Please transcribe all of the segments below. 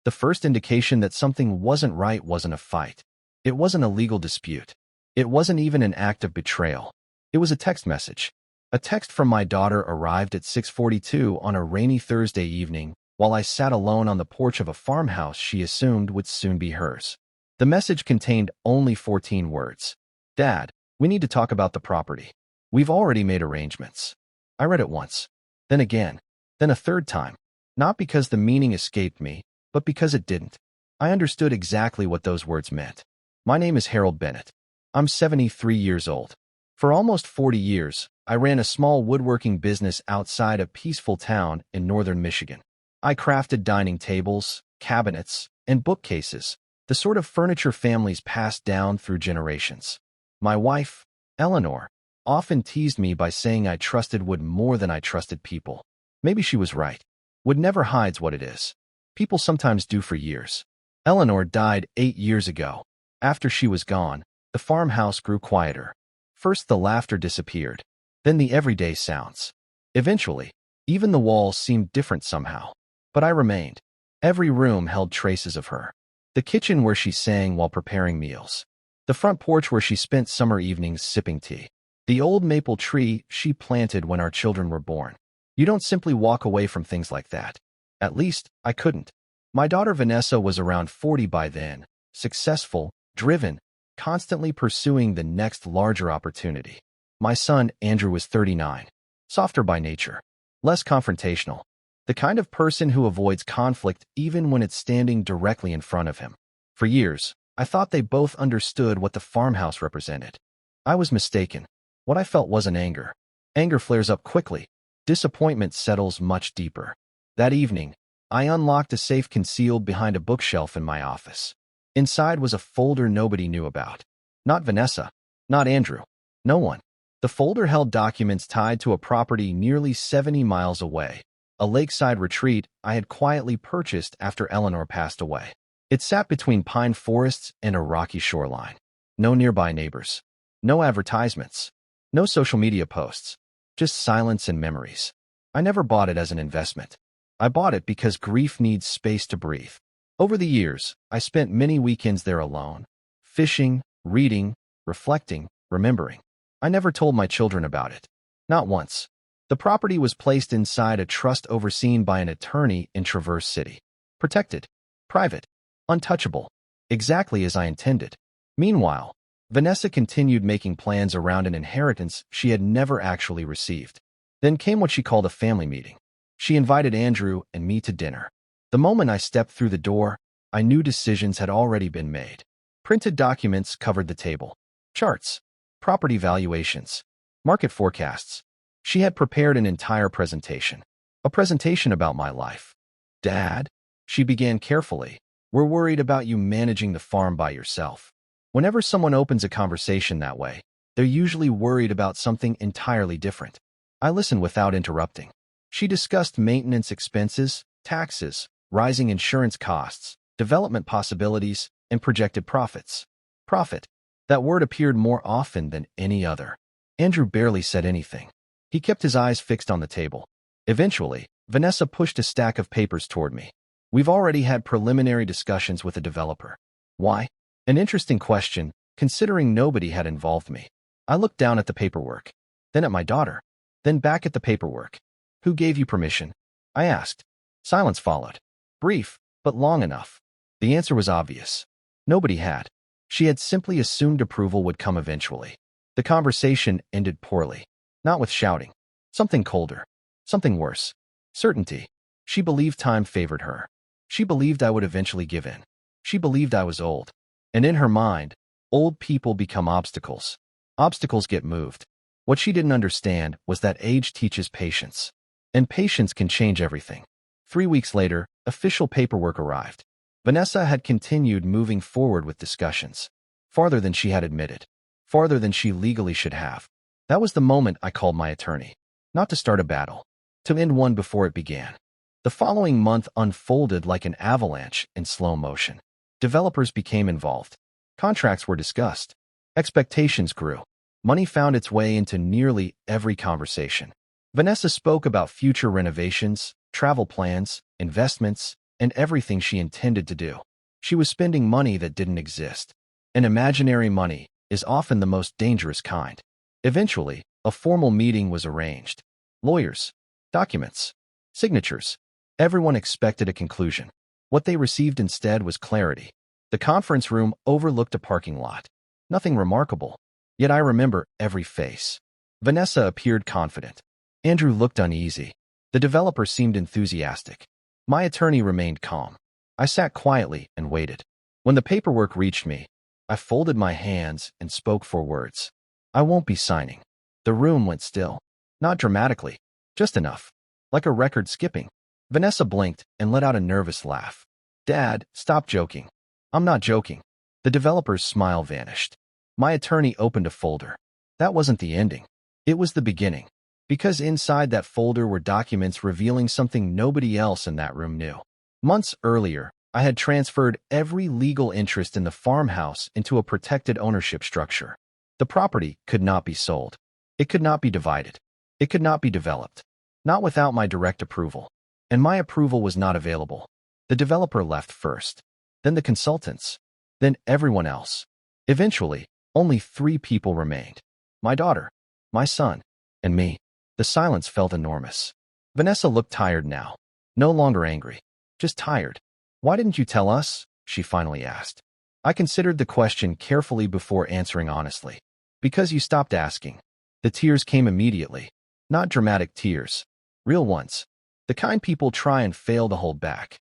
The first indication that something wasn't right wasn't a fight. It wasn't a legal dispute. It wasn't even an act of betrayal. It was a text message. A text from my daughter arrived at 6:42 on a rainy Thursday evening while I sat alone on the porch of a farmhouse she assumed would soon be hers. The message contained only 14 words. "Dad, we need to talk about the property. We've already made arrangements." I read it once, then again, then a third time. Not because the meaning escaped me, but because it didn't. I understood exactly what those words meant. My name is Harold Bennett. I'm 73 years old. For almost 40 years, I ran a small woodworking business outside a peaceful town in northern Michigan. I crafted dining tables, cabinets, and bookcases, the sort of furniture families passed down through generations. My wife, Eleanor, often teased me by saying I trusted wood more than I trusted people. Maybe she was right. Wood never hides what it is. People sometimes do for years. Eleanor died 8 years ago. After she was gone, the farmhouse grew quieter. First the laughter disappeared, then the everyday sounds. Eventually, even the walls seemed different somehow. But I remained. Every room held traces of her. The kitchen where she sang while preparing meals. The front porch where she spent summer evenings sipping tea. The old maple tree she planted when our children were born. You don't simply walk away from things like that. At least, I couldn't. My daughter Vanessa was around 40 by then, successful, driven, constantly pursuing the next larger opportunity. My son, Andrew, was 39, softer by nature, less confrontational, the kind of person who avoids conflict even when it's standing directly in front of him. For years, I thought they both understood what the farmhouse represented. I was mistaken. What I felt wasn't anger. Anger flares up quickly. Disappointment settles much deeper. That evening, I unlocked a safe concealed behind a bookshelf in my office. Inside was a folder nobody knew about. Not Vanessa. Not Andrew. No one. The folder held documents tied to a property nearly 70 miles away, a lakeside retreat I had quietly purchased after Eleanor passed away. It sat between pine forests and a rocky shoreline. No nearby neighbors. No advertisements. No social media posts. Just silence and memories. I never bought it as an investment. I bought it because grief needs space to breathe. Over the years, I spent many weekends there alone, fishing, reading, reflecting, remembering. I never told my children about it. Not once. The property was placed inside a trust overseen by an attorney in Traverse City. Protected. Private. Untouchable. Exactly as I intended. Meanwhile, Vanessa continued making plans around an inheritance she had never actually received. Then came what she called a family meeting. She invited Andrew and me to dinner. The moment I stepped through the door, I knew decisions had already been made. Printed documents covered the table. Charts, property valuations, market forecasts. She had prepared an entire presentation. A presentation about my life. "Dad," she began carefully, "we're worried about you managing the farm by yourself." Whenever someone opens a conversation that way, they're usually worried about something entirely different. I listened without interrupting. She discussed maintenance expenses, taxes, rising insurance costs, development possibilities, and projected profits. Profit. That word appeared more often than any other. Andrew barely said anything. He kept his eyes fixed on the table. Eventually, Vanessa pushed a stack of papers toward me. "We've already had preliminary discussions with a developer." Why? An interesting question, considering nobody had involved me. I looked down at the paperwork, then at my daughter, then back at the paperwork. "Who gave you permission?" I asked. Silence followed. Brief, but long enough. The answer was obvious. Nobody had. She had simply assumed approval would come eventually. The conversation ended poorly. Not with shouting. Something colder. Something worse. Certainty. She believed time favored her. She believed I would eventually give in. She believed I was old. And in her mind, old people become obstacles. Obstacles get moved. What she didn't understand was that age teaches patience. And patience can change everything. 3 weeks later, official paperwork arrived. Vanessa had continued moving forward with discussions. Farther than she had admitted. Farther than she legally should have. That was the moment I called my attorney. Not to start a battle. To end one before it began. The following month unfolded like an avalanche in slow motion. Developers became involved. Contracts were discussed. Expectations grew. Money found its way into nearly every conversation. Vanessa spoke about future renovations, travel plans, investments, and everything she intended to do. She was spending money that didn't exist. And imaginary money is often the most dangerous kind. Eventually, a formal meeting was arranged. Lawyers, documents, signatures. Everyone expected a conclusion. What they received instead was clarity. The conference room overlooked a parking lot. Nothing remarkable. Yet I remember every face. Vanessa appeared confident. Andrew looked uneasy. The developer seemed enthusiastic. My attorney remained calm. I sat quietly and waited. When the paperwork reached me, I folded my hands and spoke 4 words. I won't be signing. The room went still. Not dramatically, just enough. Like a record skipping. Vanessa blinked and let out a nervous laugh. Dad, stop joking. I'm not joking. The developer's smile vanished. My attorney opened a folder. That wasn't the ending. It was the beginning. Because inside that folder were documents revealing something nobody else in that room knew. Months earlier, I had transferred every legal interest in the farmhouse into a protected ownership structure. The property could not be sold. It could not be divided. It could not be developed. Not without my direct approval. And my approval was not available. The developer left first. Then the consultants. Then everyone else. Eventually, only 3 people remained. My daughter, my son, and me. The silence felt enormous. Vanessa looked tired now. No longer angry. Just tired. Why didn't you tell us? She finally asked. I considered the question carefully before answering honestly. Because you stopped asking. The tears came immediately. Not dramatic tears. Real ones. The kind people try and fail to hold back.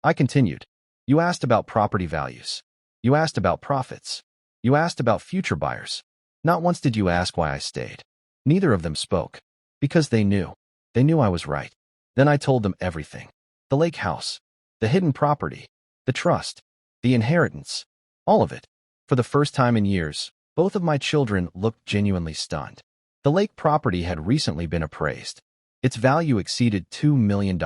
I continued. You asked about property values. You asked about profits. You asked about future buyers. Not once did you ask why I stayed. Neither of them spoke. Because they knew. They knew I was right. Then I told them everything. The lake house. The hidden property. The trust. The inheritance. All of it. For the first time in years, both of my children looked genuinely stunned. The lake property had recently been appraised. Its value exceeded $2 million.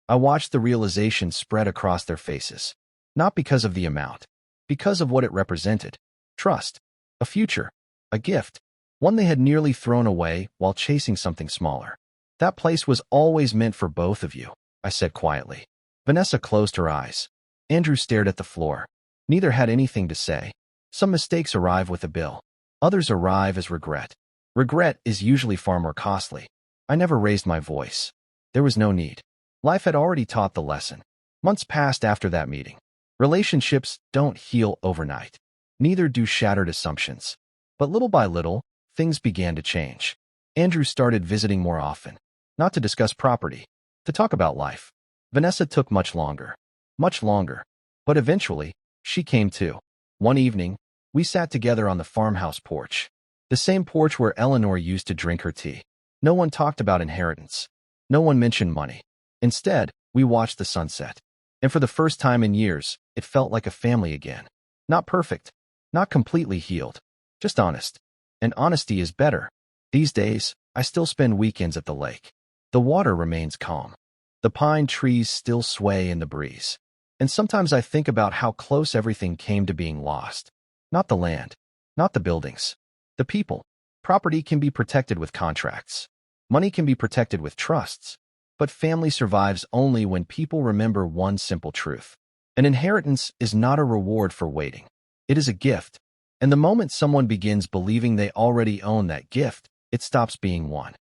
I watched the realization spread across their faces. Not because of the amount. Because of what it represented. Trust. A future. A gift. One they had nearly thrown away while chasing something smaller. That place was always meant for both of you, I said quietly. Vanessa closed her eyes. Andrew stared at the floor. Neither had anything to say. Some mistakes arrive with a bill. Others arrive as regret. Regret is usually far more costly. I never raised my voice. There was no need. Life had already taught the lesson. Months passed after that meeting. Relationships don't heal overnight. Neither do shattered assumptions. But little by little, things began to change. Andrew started visiting more often. Not to discuss property. To talk about life. Vanessa took much longer. Much longer. But eventually, she came too. One evening, we sat together on the farmhouse porch. The same porch where Eleanor used to drink her tea. No one talked about inheritance. No one mentioned money. Instead, we watched the sunset. And for the first time in years, it felt like a family again. Not perfect. Not completely healed. Just honest. And honesty is better. These days, I still spend weekends at the lake. The water remains calm. The pine trees still sway in the breeze. And sometimes I think about how close everything came to being lost. Not the land. Not the buildings. The people. Property can be protected with contracts. Money can be protected with trusts. But family survives only when people remember one simple truth. An inheritance is not a reward for waiting. It is a gift. And the moment someone begins believing they already own that gift, it stops being one.